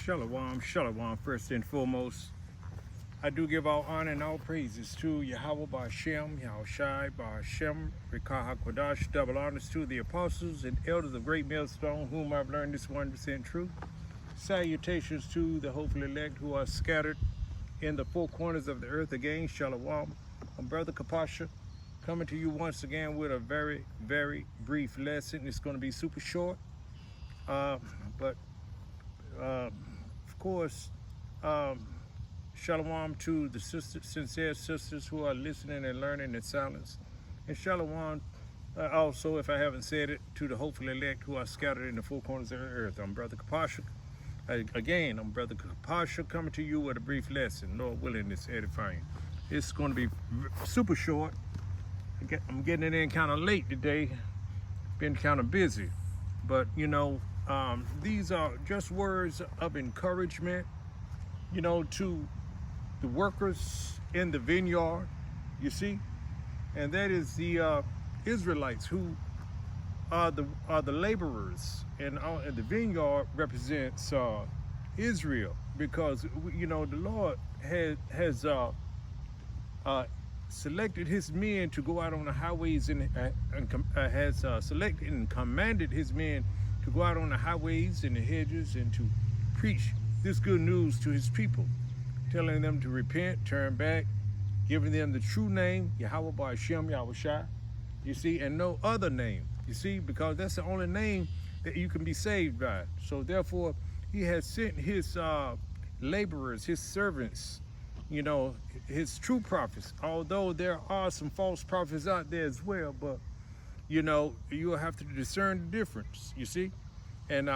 Shalom, shalom, first and foremost. I do give all honor and all praises to Yahweh Ba'Shem, Yahushai Ba'Shem, Rekah HaKodash, double honors to the apostles and elders of Great Millstone, whom I've learned this 1% truth. Salutations to the hopeful elect who are scattered in the four corners of the earth again. Shalom. I'm Brother Kapasha, coming to you once again with a very, very brief lesson. It's going to be super short, but of course, shalom to the sincere sisters who are listening and learning in silence. And shalom also, if I haven't said it, to the hopeful elect who are scattered in the four corners of the earth. I'm Brother Kapasha. Again, I'm Brother Kapasha coming to you with a brief lesson. Lord willing, it's edifying. It's going to be super short. I'm getting it in kind of late today. Been kind of busy. But, these are just words of encouragement, to the workers in the vineyard, you see, and that is the Israelites who are the laborers, and the vineyard represents Israel, because the Lord has selected His men to go out on the highways and has selected and commanded His men to go out on the highways and the hedges and to preach this good news to His people, telling them to repent, turn back, giving them the true name, Yahweh Ba'Shem Yahushai, you see, and no other name, you see, because that's the only name that you can be saved by. So therefore, He has sent His laborers, His servants, His true prophets, although there are some false prophets out there as well, but you'll have to discern the difference, you see. And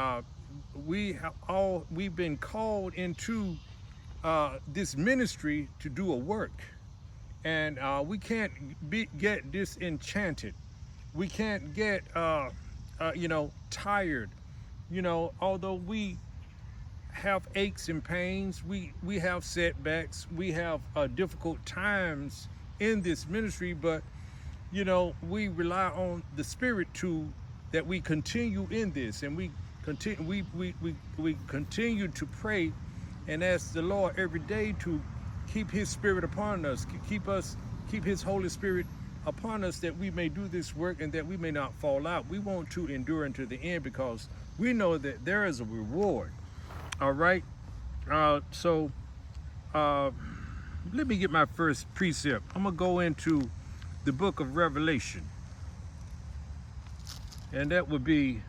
we've been called into this ministry to do a work, and we can't get disenchanted. We can't get tired. Although we have aches and pains, we have setbacks, we have difficult times in this ministry, but we rely on the Spirit that we continue in this, and we continue to pray and ask the Lord every day to keep His Spirit upon us, keep His Holy Spirit upon us, that we may do this work and that we may not fall out. We want to endure unto the end, because we know that there is a reward. All right. So let me get my first precept. I'm gonna go into the book of Revelation, and that would be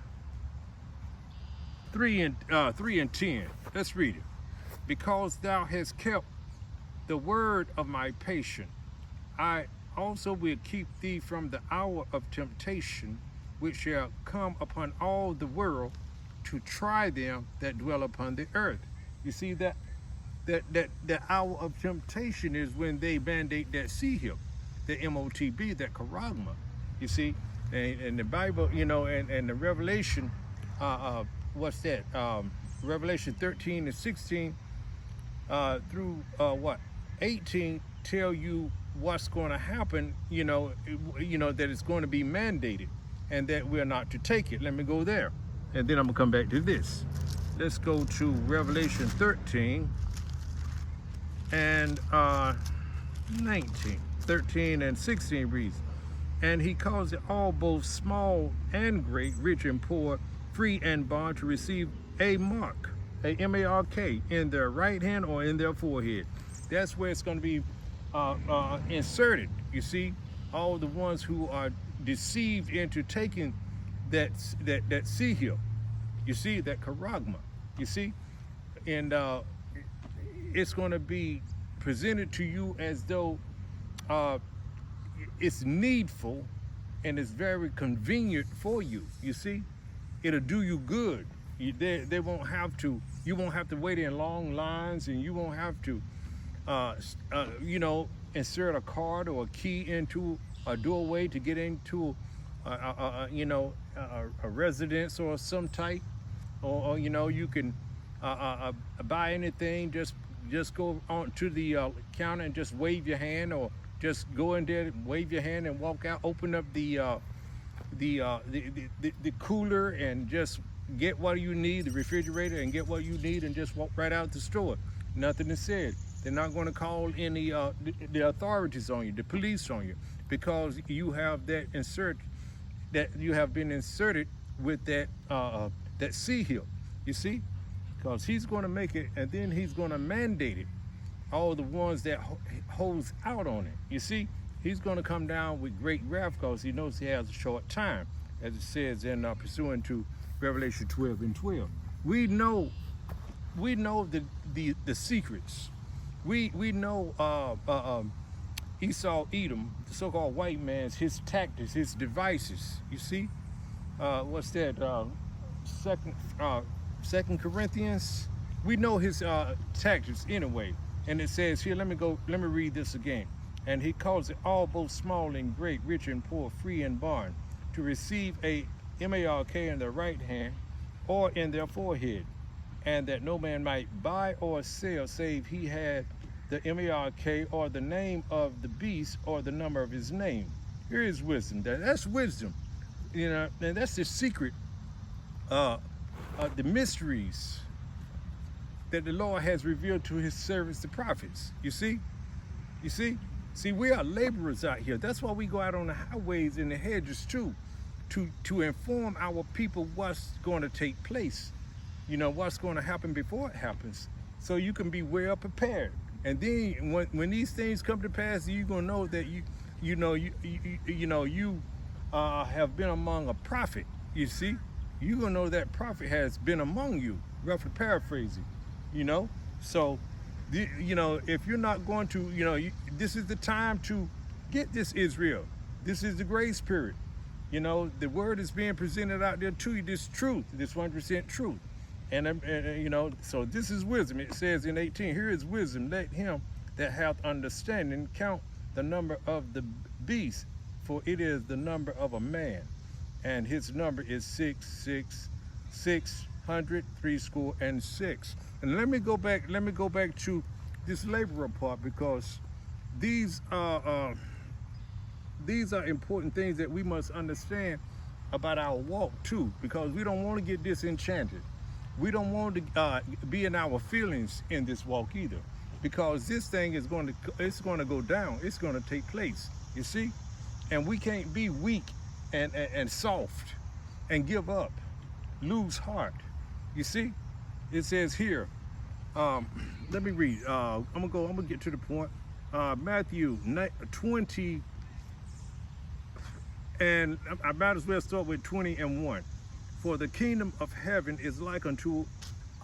3 and 10. Let's read it. Because thou hast kept the word of my patience, I also will keep thee from the hour of temptation, which shall come upon all the world, to try them that dwell upon the earth. You see that the hour of temptation is when they mandate that Sihil, the MOTB, that charagma, you see, and the Bible, and the Revelation, what's that? Revelation 13 and 16 through 18 tell you what's going to happen, that it's going to be mandated and that we're not to take it. Let me go there, and then I'm going to come back to this. Let's go to Revelation 13 and 19. 13 and 16 reads, and He calls it all, both small and great, rich and poor, free and bond, to receive a mark, a M-A-R-K, in their right hand or in their forehead. That's where it's going to be inserted. You see, all the ones who are deceived into taking that sihil, you see, that charagma, you see, and it's going to be presented to you as though it's needful and it's very convenient for you. You see, it'll do you good. They won't have to. You won't have to wait in long lines, and you won't have to, insert a card or a key into a doorway to get into, a residence or some type, or you can buy anything. Just go on to the counter and just wave your hand, or just go in there, wave your hand, and walk out. Open up the the cooler and just get what you need, the refrigerator, and get what you need, and just walk right out the store. Nothing is said. They're not going to call any the authorities on you, the police on you, because you have that you have been inserted with that seal. You see, because he's going to make it, and then he's going to mandate it. All the ones that holds out on it. You see, he's going to come down with great wrath because he knows he has a short time, as it says in pursuant to Revelation 12:12. We know the secrets. We know Esau, Edom, the so-called white man's, his tactics, his devices. You see, what's that? Second Corinthians. We know his tactics anyway. And it says here, let me read this again. And he calls it all, both small and great, rich and poor, free and bond, to receive a mark in their right hand or in their forehead, and that no man might buy or sell save he had the mark or the name of the beast or the number of his name. Here is wisdom. That's wisdom, and that's the secret, the mysteries that the Lord has revealed to his servants, the prophets. You see, we are laborers out here. That's why we go out on the highways and the hedges too, to inform our people what's going to take place, what's going to happen before it happens, so you can be well prepared. And then when these things come to pass, you're gonna know that you have been among a prophet. You see, you're gonna know that prophet has been among you. Roughly paraphrasing. So if you're not going to, this is the time to get this Israel. This is the grace period. The word is being presented out there to you, this truth, this 100% truth. And so this is wisdom. It says in 18, here is wisdom. Let him that hath understanding count the number of the beast, for it is the number of a man. And his number is 666. And let me go back to this laborer part, because these are important things that we must understand about our walk too, because we don't want to get disenchanted. We don't want to be in our feelings in this walk either, because this thing is going to go down. It's going to take place. You see, and we can't be weak and soft and give up, lose heart. You see, it says here. Let me read. I'm gonna get to the point. Matthew 20, and I might as well start with 20:1. For the kingdom of heaven is like unto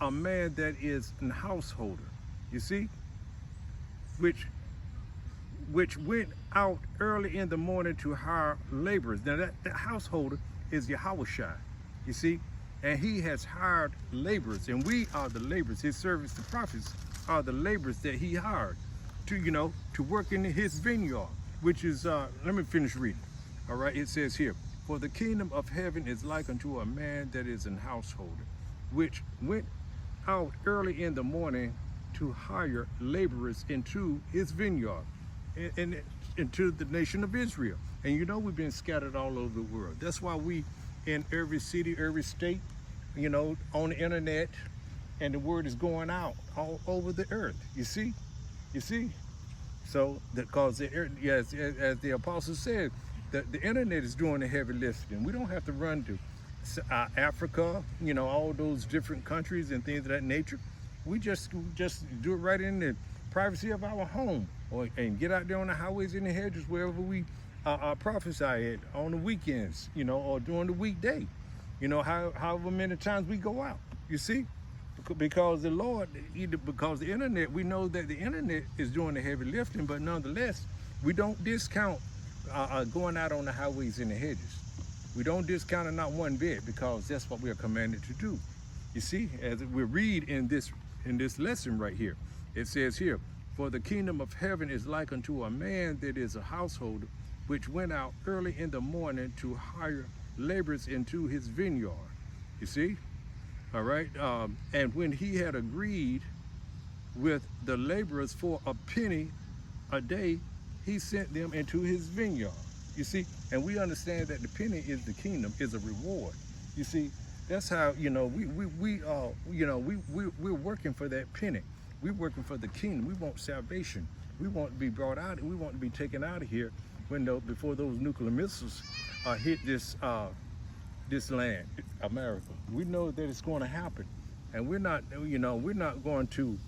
a man that is an householder. You see, which went out early in the morning to hire laborers. Now that householder is Yahushua. You see. And he has hired laborers, and we are the laborers. His servants, the prophets, are the laborers that he hired to work in his vineyard, which is, let me finish reading. All right, it says here, for the kingdom of heaven is like unto a man that is an householder, which went out early in the morning to hire laborers into his vineyard, and into the nation of Israel. And we've been scattered all over the world. That's why we in every city, every state, on the internet, and the word is going out all over the earth. You see? So, because as the apostle said, the internet is doing the heavy lifting. We don't have to run to Africa, all those different countries and things of that nature. We just do it right in the privacy of our home, and get out there on the highways and the hedges wherever we prophesy it on the weekends, or during the weekday, however many times we go out. You see, because because the internet, we know that the internet is doing the heavy lifting, but nonetheless, we don't discount going out on the highways and the hedges. We don't discount it not one bit, because that's what we are commanded to do. You see, as we read in this lesson right here, it says here, for the kingdom of heaven is like unto a man that is a householder, which went out early in the morning to hire laborers into his vineyard. You see? All right. And when he had agreed with the laborers for a penny a day, he sent them into his vineyard. You see, and we understand that the penny is the kingdom, is a reward. You see, that's how, we're working for that penny. We're working for the kingdom. We want salvation. We want to be brought out. We want to be taken out of here before those nuclear missiles hit this land, America. We know that it's going to happen, and we're not going to,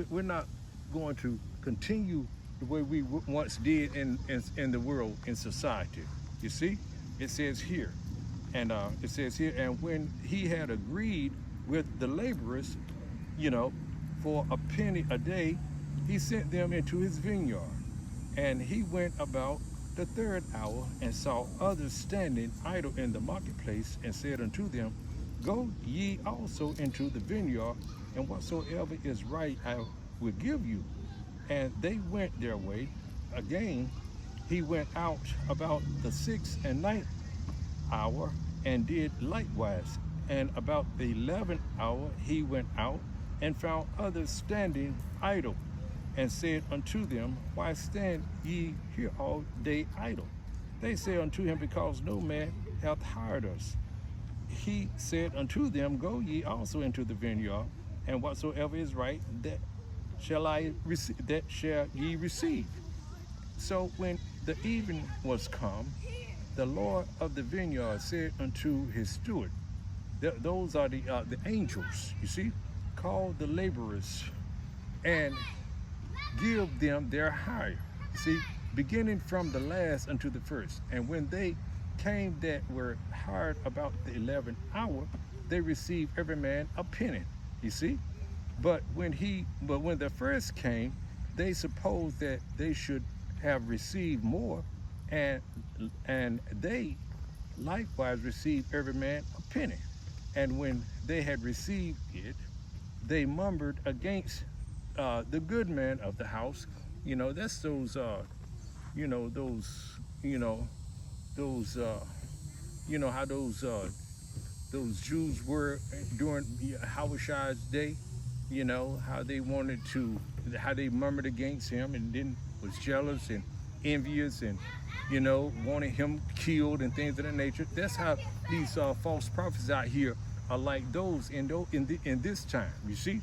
we're not going to continue the way we once did in the world, in society. You see, it says here, and and when he had agreed with the laborers, for a penny a day, he sent them into his vineyard. And he went about the third hour and saw others standing idle in the marketplace, and said unto them, Go ye also into the vineyard, and whatsoever is right I will give you. And they went their way. Again, he went out about the 6th and 9th hour, and did likewise. And about the 11th hour he went out, and found others standing idle, and said unto them, Why stand ye here all day idle? They said unto him, Because no man hath hired us. He said unto them, Go ye also into the vineyard, and whatsoever is right, that shall ye receive. So when the evening was come, the Lord of the vineyard said unto his steward, those are the angels, you see, call the laborers and give them their hire. See, beginning from the last unto the first. And when they came that were hired about the 11th hour, they received every man a penny. You see, but when the first came, they supposed that they should have received more, and they likewise received every man a penny. And when they had received it, they murmured against the good man of the house. That's those how those Jews were during Yahushua day. How they murmured against him, and then was jealous and envious, and wanted him killed and things of that nature. That's how these false prophets out here are like those in this time. You see.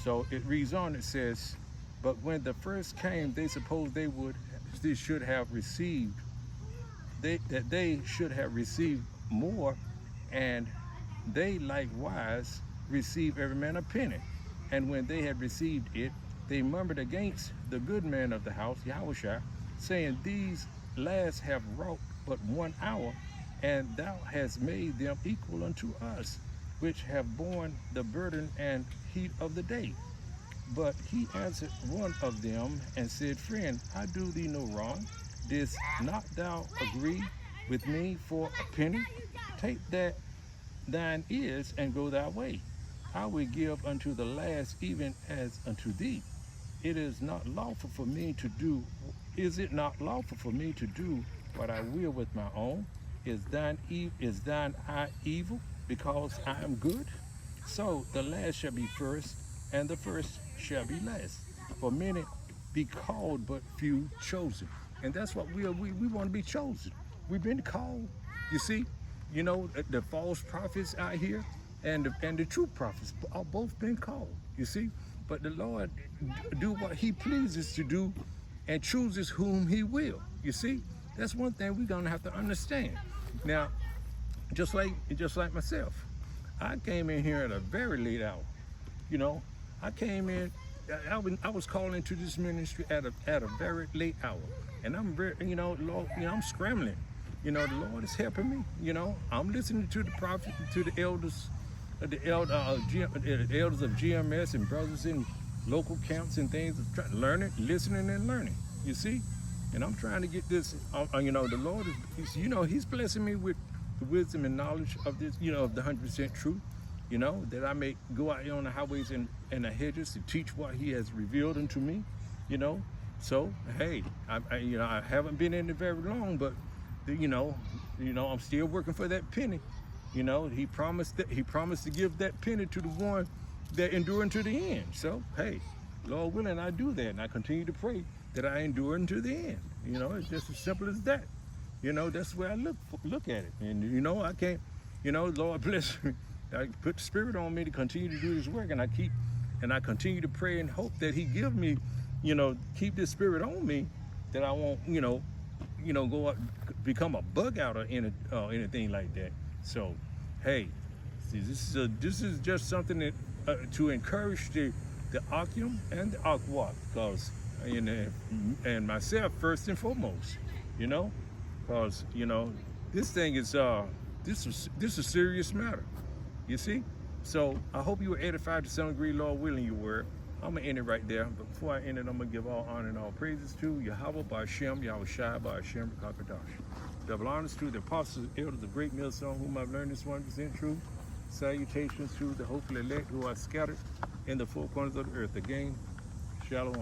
So it reads on. It says, but when the first came, they supposed they should have received more, and they likewise received every man a penny. And when they had received it, they murmured against the good man of the house, Yahushua, saying, These last have wrought but 1 hour, and thou hast made them equal unto us, which have borne the burden and heat of the day. But he answered one of them and said, Friend, I do thee no wrong. Didst not thou agree with me for a penny? Take that thine is, and go thy way. I will give unto the last even as unto thee. Is it not lawful for me to do what I will with my own? Is thine eye evil, because I am good? So the last shall be first, and the first shall be last. For many be called, but few chosen. And that's what we want to be chosen. We've been called. You see, the false prophets out here and the true prophets are both been called. You see, but the Lord do what he pleases to do, and chooses whom he will. You see, that's one thing we're gonna have to understand. Now, just like myself, I came in here at a very late hour. I came in. I was called into this ministry at a very late hour, and I'm very, Lord, I'm scrambling. The Lord is helping me. I'm listening to the prophet, to the elders, the elders of GMS and brothers in local camps and things, listening and learning. You see, and I'm trying to get this. The Lord is, He's blessing me with the wisdom and knowledge of this, of the 100% truth. That I may go out here on the highways and the hedges to teach what He has revealed unto me. So hey, I haven't been in it very long, but I'm still working for that penny. He promised to give that penny to the one that endure unto the end. So hey, Lord willing, I do that, and I continue to pray that I endure unto the end. You know, it's just as simple as that. You know, that's where I look at it. And you know, I can't. You know, Lord bless me. I put the Spirit on me to continue to do His work, and I continue to pray and hope that He give me, you know, keep this Spirit on me, that I won't, go out, become a bug out or anything like that. So, hey, see, this is just something that to encourage the Akim and the Akwak, because and myself first and foremost, you know, because this thing is this is a serious matter. You see? So I hope you were edified to some degree, Lord willing you were. I'm going to end it right there. But before I end it, I'm going to give all honor and all praises to Yahweh Ba'Shem, Yahweh Shai Ba'Shem, Kakadash. Double honors to the apostles, elders of great millstone, whom I've learned this 100% truth. Salutations to the hopeful elect who are scattered in the four corners of the earth. Again, Shalom.